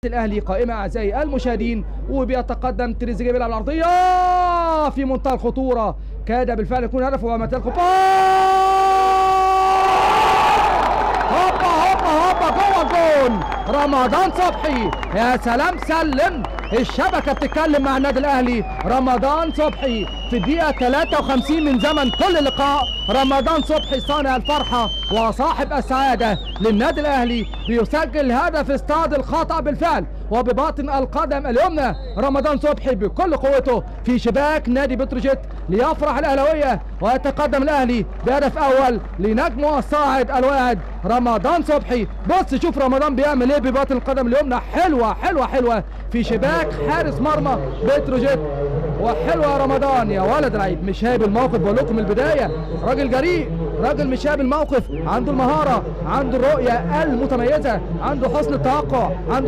الاهلي قائمه اعزائي المشاهدين، وبيتقدم تريزيجيه بيلعب العرضيه في منتهى الخطوره، كاد بالفعل يكون هدف وما تلقى هوبا هوبا هوبا جوه الجون رمضان صبحي. يا سلام، سلم الشبكه بتتكلم مع النادي الاهلي. رمضان صبحي في الدقيقه 53 من زمن كل لقاء، رمضان صبحي صانع الفرحه وصاحب السعاده للنادي الاهلي بيسجل هدف استاد الخطا بالفعل وبباطن القدم اليمنى. رمضان صبحي بكل قوته في شباك نادي بتروجيت ليفرح الاهلاويه ويتقدم الاهلي بهدف اول لنجمه الصاعد الواعد رمضان صبحي. بص شوف رمضان بيعمل ايه بباطن القدم اليمنى، حلوه حلوه حلوه في شباك حارس مرمى بتروجيت. وحلوه يا رمضان يا ولد لعيب، مش هايب الموقف، بقول لكم من البدايه راجل جريء، راجل مش هايب الموقف، عنده المهاره، عنده الرؤيه المتميزه، عنده حسن التوقع، عنده